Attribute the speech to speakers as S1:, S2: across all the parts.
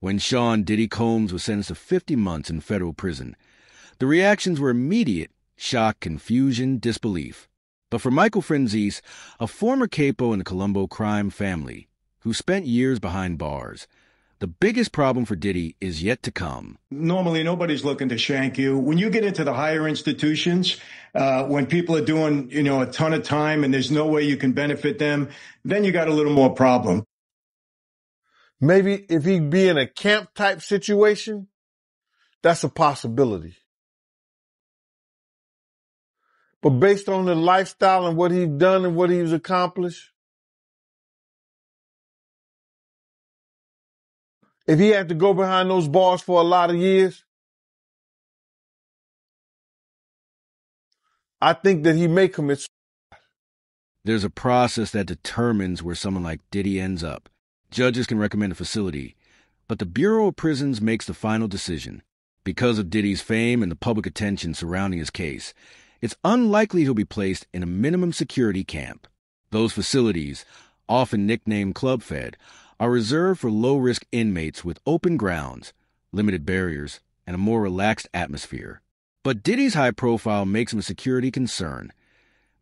S1: When Sean Diddy Combs was sentenced to 50 months in federal prison, the reactions were immediate: shock, confusion, disbelief. But for Michael Franzese, a former capo in the Colombo crime family who spent years behind bars, the biggest problem for Diddy is yet to come.
S2: Normally, nobody's looking to shank you. When you get into the higher institutions, when people are doing, a ton of time and there's no way you can benefit them, then you got a little more problem.
S3: Maybe if he'd be in a camp type situation, that's a possibility. But based on the lifestyle and what he's done and what he's accomplished, if he had to go behind those bars for a lot of years, I think that he may commit suicide.
S1: There's a process that determines where someone like Diddy ends up. Judges can recommend a facility, but the Bureau of Prisons makes the final decision. Because of Diddy's fame and the public attention surrounding his case, it's unlikely he'll be placed in a minimum security camp. Those facilities, often nicknamed Club Fed, are reserved for low-risk inmates with open grounds, limited barriers, and a more relaxed atmosphere. But Diddy's high profile makes him a security concern,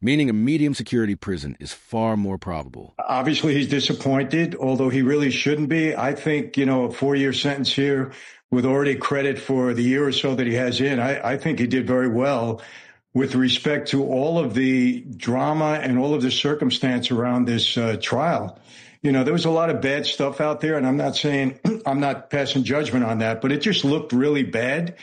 S1: meaning a medium-security prison is far more probable.
S2: Obviously, he's disappointed, although he really shouldn't be. I think, a 4-year sentence here with already credit for the year or so that he has in, I think he did very well with respect to all of the drama and all of the circumstance around this trial. There was a lot of bad stuff out there, and I'm not saying I'm not passing judgment on that, but it just looked really bad,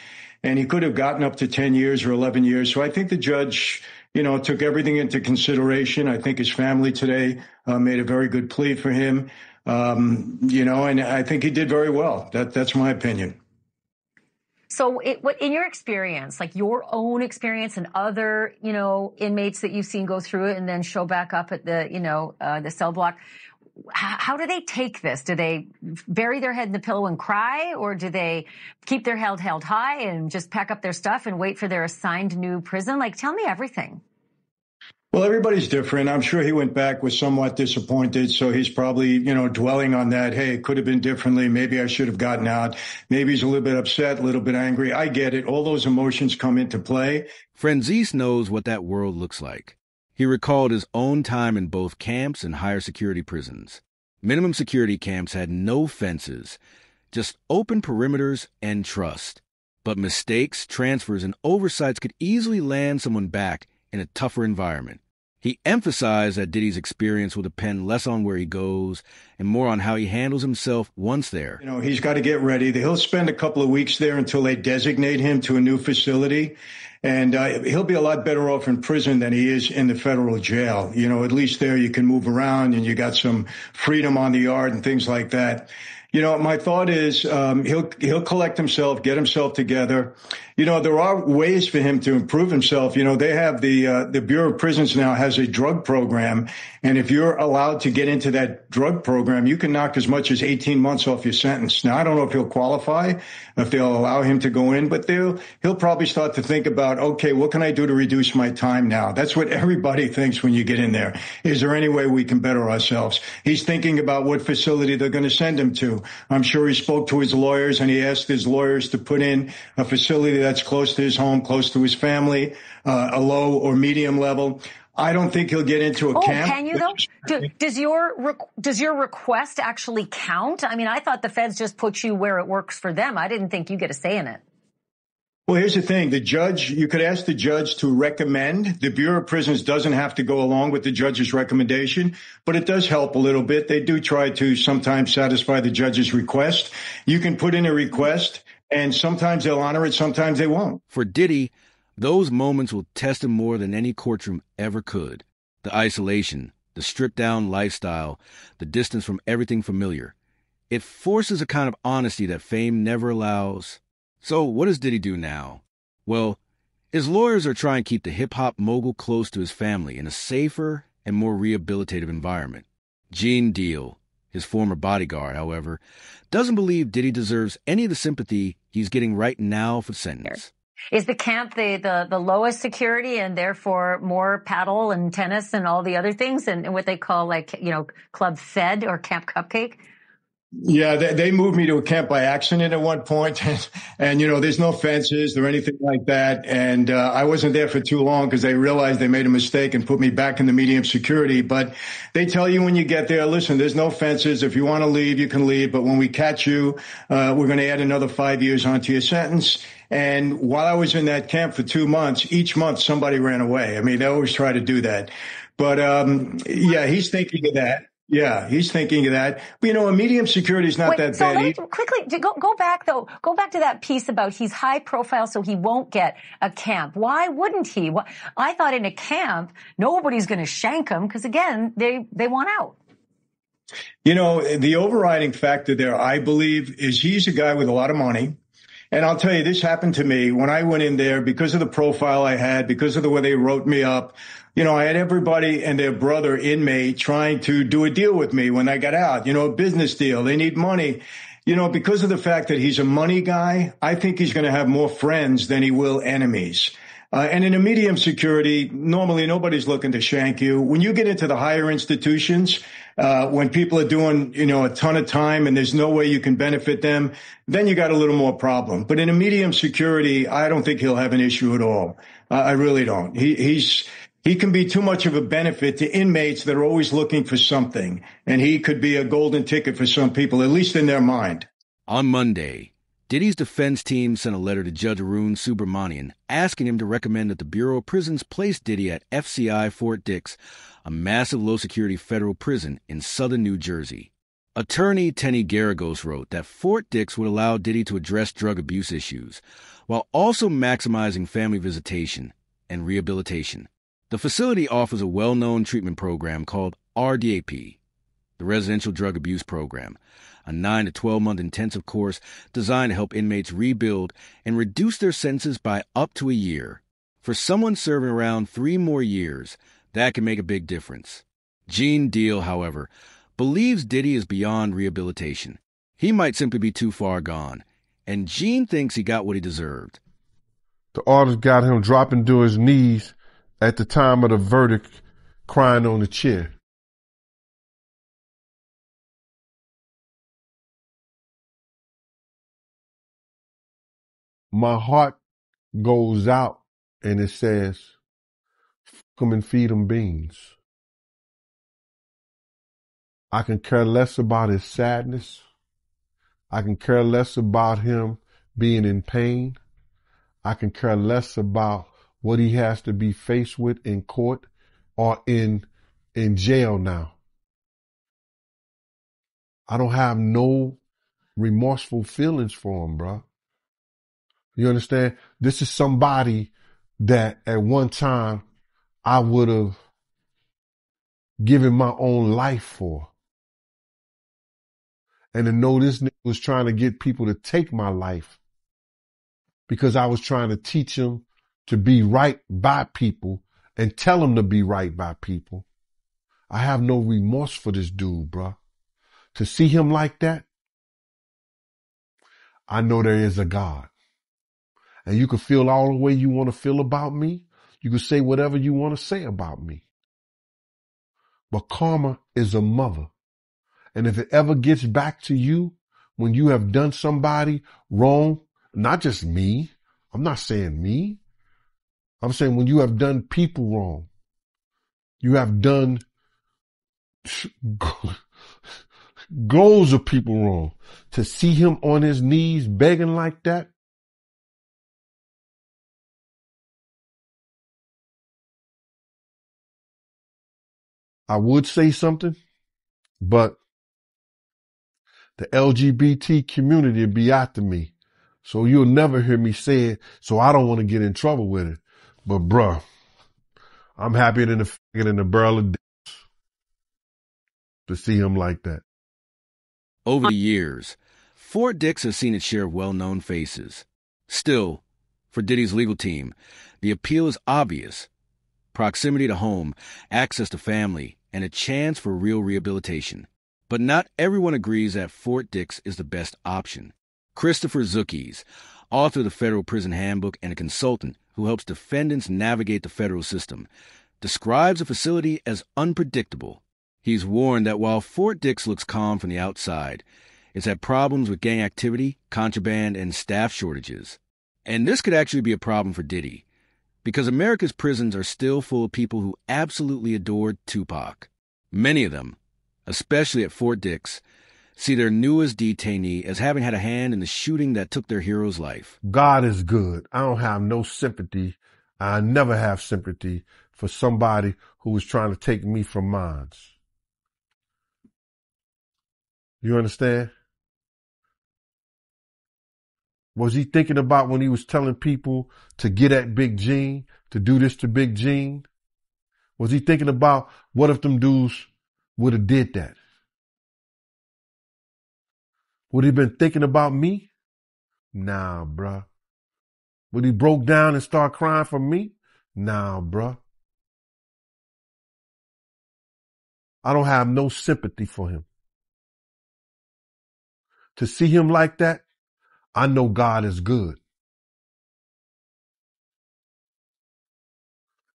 S2: and he could have gotten up to 10 years or 11 years. So I think the judge, took everything into consideration. I think his family today made a very good plea for him, and I think he did very well. That's my opinion.
S4: So in your experience, like your own experience and other, inmates that you've seen go through it and then show back up at the cell block, how do they take this? Do they bury their head in the pillow and cry, or do they keep their head held high and just pack up their stuff and wait for their assigned new prison? Like, tell me everything.
S2: Well, everybody's different. I'm sure he went back was somewhat disappointed. So he's probably, dwelling on that. Hey, it could have been differently. Maybe I should have gotten out. Maybe he's a little bit upset, a little bit angry. I get it. All those emotions come into play.
S1: Franzese knows what that world looks like. He recalled his own time in both camps and higher security prisons. Minimum security camps had no fences, just open perimeters and trust. But mistakes, transfers, and oversights could easily land someone back in a tougher environment. He emphasized that Diddy's experience will depend less on where he goes and more on how he handles himself once there.
S2: He's got to get ready. He'll spend a couple of weeks there until they designate him to a new facility. And he'll be a lot better off in prison than he is in the federal jail. At least there you can move around and you got some freedom on the yard and things like that. My thought is he'll collect himself, get himself together. There are ways for him to improve himself. They have the Bureau of Prisons now has a drug program. And if you're allowed to get into that drug program, you can knock as much as 18 months off your sentence. Now, I don't know if he'll qualify, if they'll allow him to go in, but he'll probably start to think about, okay, what can I do to reduce my time now? That's what everybody thinks when you get in there. Is there any way we can better ourselves? He's thinking about what facility they're going to send him to. I'm sure he spoke to his lawyers and he asked his lawyers to put in a facility that's close to his home, close to his family, a low or medium level. I don't think he'll get into a camp.
S4: Can you though? Does your request actually count? I mean, I thought the feds just put you where it works for them. I didn't think you get a say in it.
S2: Well, here's the thing. You could ask the judge to recommend. The Bureau of Prisons doesn't have to go along with the judge's recommendation, but it does help a little bit. They do try to sometimes satisfy the judge's request. You can put in a request, and sometimes they'll honor it, sometimes they won't.
S1: For Diddy, those moments will test him more than any courtroom ever could. The isolation, the stripped-down lifestyle, the distance from everything familiar. It forces a kind of honesty that fame never allows. So what does Diddy do now? Well, his lawyers are trying to keep the hip-hop mogul close to his family in a safer and more rehabilitative environment. Gene Deal, his former bodyguard, however, doesn't believe Diddy deserves any of the sympathy he's getting right now for the sentence.
S4: Is the camp the lowest security and therefore more paddle and tennis and all the other things and what they call Club Fed or Camp Cupcake?
S2: Yeah, they moved me to a camp by accident at one point, and there's no fences or anything like that. And I wasn't there for too long because they realized they made a mistake and put me back in the medium security. But they tell you when you get there, listen, there's no fences. If you want to leave, you can leave. But when we catch you, we're going to add another 5 years onto your sentence. And while I was in that camp for 2 months, each month somebody ran away. I mean, they always try to do that. But yeah, he's thinking of that. Yeah, he's thinking of that. But, a medium security is not that
S4: so
S2: bad.
S4: Let me quickly go back, though. Go back to that piece about he's high profile, so he won't get a camp. Why wouldn't he? I thought in a camp, nobody's going to shank him because, again, they want out.
S2: The overriding factor there, I believe, is he's a guy with a lot of money. And I'll tell you, this happened to me when I went in there because of the profile I had, because of the way they wrote me up. I had everybody and their brother inmate trying to do a deal with me when I got out, a business deal. They need money. Because of the fact that he's a money guy, I think he's going to have more friends than he will enemies. And in a medium security, normally nobody's looking to shank you. When you get into the higher institutions, when people are doing, a ton of time and there's no way you can benefit them, then you got a little more problem. But in a medium security, I don't think he'll have an issue at all. I really don't. He can be too much of a benefit to inmates that are always looking for something. And he could be a golden ticket for some people, at least in their mind.
S1: On Monday, Diddy's defense team sent a letter to Judge Arun Subramanian asking him to recommend that the Bureau of Prisons place Diddy at FCI Fort Dix, a massive low-security federal prison in southern New Jersey. Attorney Tenny Garagos wrote that Fort Dix would allow Diddy to address drug abuse issues, while also maximizing family visitation and rehabilitation. The facility offers a well-known treatment program called RDAP, the Residential Drug Abuse Program, a 9 to 12-month intensive course designed to help inmates rebuild and reduce their sentences by up to a year. For someone serving around 3 more years, that can make a big difference. Gene Deal, however, believes Diddy is beyond rehabilitation. He might simply be too far gone, and Gene thinks he got what he deserved.
S3: The artist got him dropping to his knees at the time of the verdict, crying on the chair. My heart goes out and it says, come and feed them beans. I can care less about his sadness. I can care less about him being in pain. I can care less about what he has to be faced with in court or in jail now. I don't have no remorseful feelings for him, bro. You understand? This is somebody that at one time I would have given my own life for. And to know this nigga was trying to get people to take my life because I was trying to teach them to be right by people and tell them to be right by people. I have no remorse for this dude, bro. To see him like that, I know there is a God. And you can feel all the way you want to feel about me. You can say whatever you want to say about me. But karma is a mother. And if it ever gets back to you when you have done somebody wrong, not just me, I'm not saying me. I'm saying when you have done people wrong, you have done goals of people wrong. To see him on his knees begging like that, I would say something, but the LGBT community will be after me. So you'll never hear me say it, so I don't want to get in trouble with it. But bruh, I'm happier than the faggot in the barrel of dicks to see him like that.
S1: Over the years, Fort Dix has seen its share of well-known faces. Still, for Diddy's legal team, the appeal is obvious. Proximity to home, access to family, and a chance for real rehabilitation. But not everyone agrees that Fort Dix is the best option. Christopher Zukis, author of the Federal Prison Handbook and a consultant who helps defendants navigate the federal system, describes the facility as unpredictable. He's warned that while Fort Dix looks calm from the outside, It's had problems with gang activity, contraband, and staff shortages. And this could actually be a problem for Diddy, because America's prisons are still full of people who absolutely adored Tupac. Many of them, especially at Fort Dix, see their newest detainee as having had a hand in the shooting that took their hero's life.
S3: God is good. I don't have no sympathy. I never have sympathy for somebody who was trying to take me from mine. You understand? Was he thinking about when he was telling people to get at Big Gene, to do this to Big Gene? Was he thinking about what if them dudes would have did that? Would he been thinking about me? Nah, bruh. Would he broke down and start crying for me? Nah, bruh. I don't have no sympathy for him. To see him like that, I know God is good.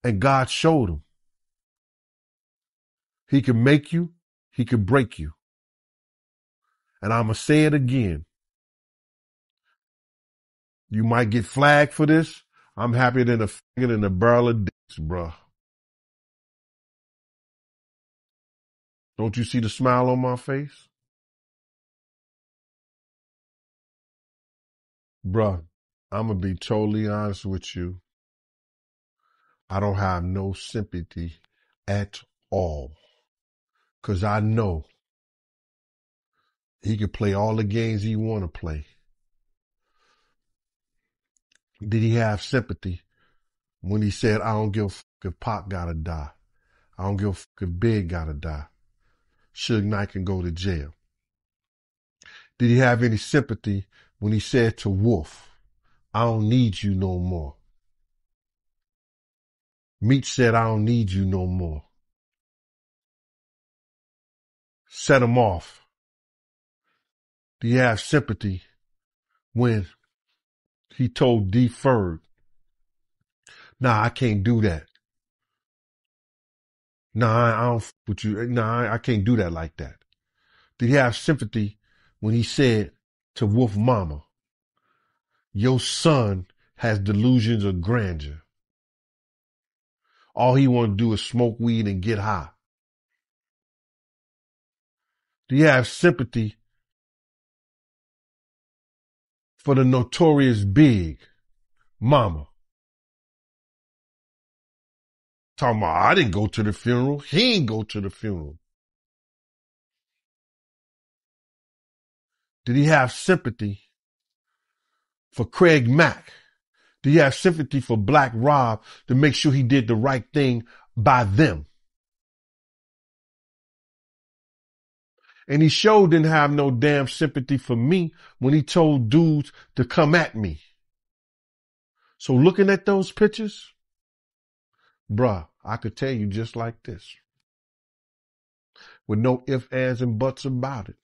S3: And God showed him. He can make you, he can break you. And I'm going to say it again. You might get flagged for this. I'm happier than a faggot in a barrel of dicks, bruh. Don't you see the smile on my face? Bruh, I'm going to be totally honest with you. I don't have no sympathy at all. Because I know he can play all the games he want to play. Did he have sympathy when he said, I don't give a fuck if Pac gotta die. I don't give a fuck if Big gotta die. Suge Knight can go to jail. Did he have any sympathy when he said to Wolf, I don't need you no more? Meech said, I don't need you no more. Set him off. Do you have sympathy when he told D. Ferg, nah, I can't do that. Nah, I don't fuck with you. Nah, I can't do that like that. Did he have sympathy when he said to Wolf Mama, your son has delusions of grandeur. All he want to do is smoke weed and get high. Do you have sympathy for the notorious Big Mama? Talking about, I didn't go to the funeral. He ain't go to the funeral. Did he have sympathy for Craig Mack? Did he have sympathy for Black Rob to make sure he did the right thing by them? And he sure didn't have no damn sympathy for me when he told dudes to come at me. So looking at those pictures, bruh, I could tell you just like this, with no ifs, ands, and buts about it.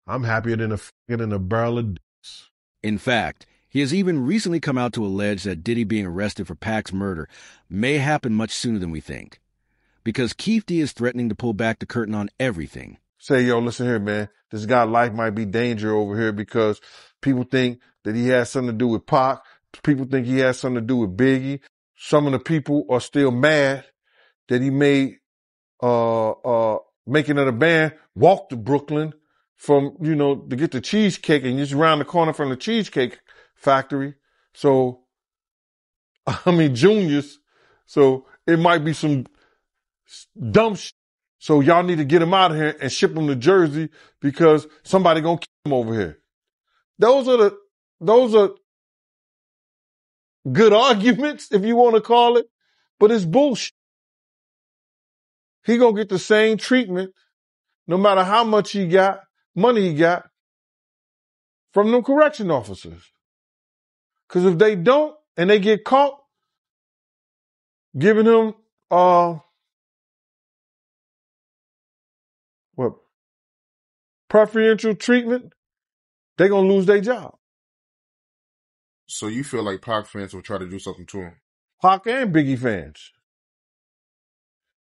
S3: I'm happier than a faggot in a barrel of dicks.
S1: In fact, he has even recently come out to allege that Diddy being arrested for Pac's murder may happen much sooner than we think, because Keith D is threatening to pull back the curtain on everything.
S3: Say, yo, listen here, man. This guy's life might be danger over here because people think that he has something to do with Pac. People think he has something to do with Biggie. Some of the people are still mad that he made making of the band walk to Brooklyn from, to get the cheesecake, and just around the corner from the Cheesecake Factory. So, Juniors. So it might be some dumb shit. So y'all need to get him out of here and ship him to Jersey because somebody gonna kill him over here. Those are good arguments, if you want to call it, but it's bullshit. He gonna get the same treatment no matter how much money he got from them correction officers. Cause if they don't and they get caught giving him, preferential treatment, they gonna lose their job.
S5: So you feel like Pac fans will try to do something to him?
S3: Pac and Biggie fans.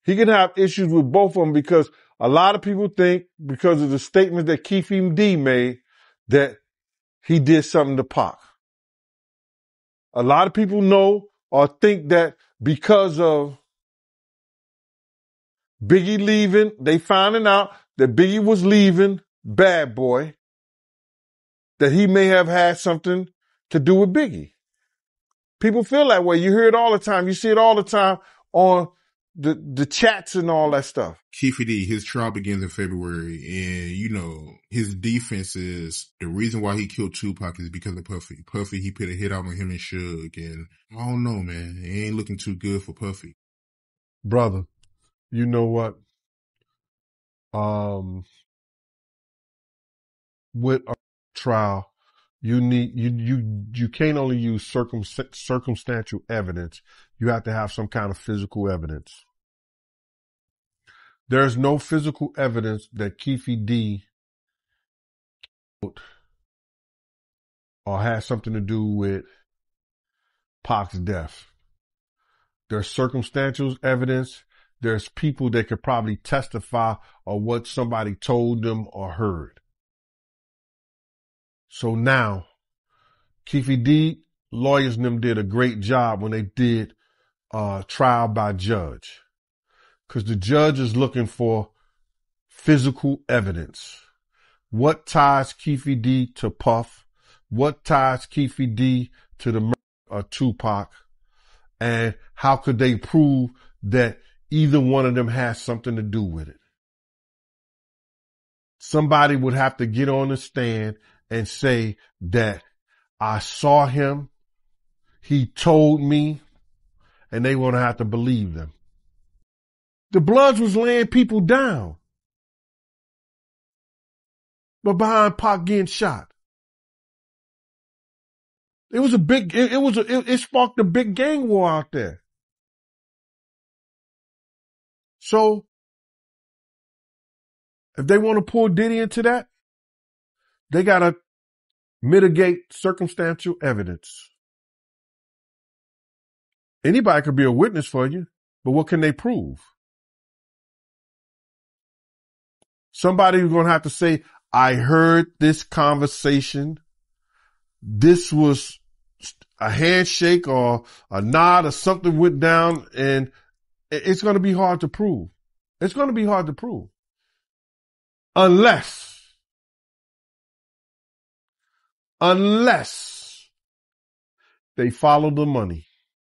S3: He can have issues with both of them because A lot of people think because of the statement that Keefe D made that he did something to Pac. A lot of people know or think that because of Biggie leaving, they finding out that Biggie was leaving Bad Boy, that he may have had something to do with Biggie. People feel that way. You hear it all the time. You see it all the time on the chats and all that stuff.
S5: Keefe D, his trial begins in February, and his defense is the reason why he killed Tupac is because of Puffy. Puffy, he put a hit out on him and Suge, and I don't know, man. It ain't looking too good for Puffy.
S3: Brother, you know what? With a trial, you can't only use circumstantial evidence. You have to have some kind of physical evidence. There's no physical evidence that Keefe D or has something to do with Pac's death. There's circumstantial evidence. There's people that could probably testify on what somebody told them or heard. So now, Keefe D lawyers and them did a great job when they did trial by judge. Because the judge is looking for physical evidence. What ties Keefe D to Puff? What ties Keefe D to the murder of Tupac? And how could they prove that either one of them has something to do with it? Somebody would have to get on the stand and say that I saw him, he told me, and they want to have to believe them. The Bloods was laying people down, but behind Pac getting shot. It was a big, it sparked a big gang war out there. So, if they want to pull Diddy into that, they got to mitigate circumstantial evidence. Anybody could be a witness for you, but what can they prove? Somebody's going to have to say, I heard this conversation. This was a handshake or a nod or something went down, and it's going to be hard to prove. It's going to be hard to prove. Unless they follow the money.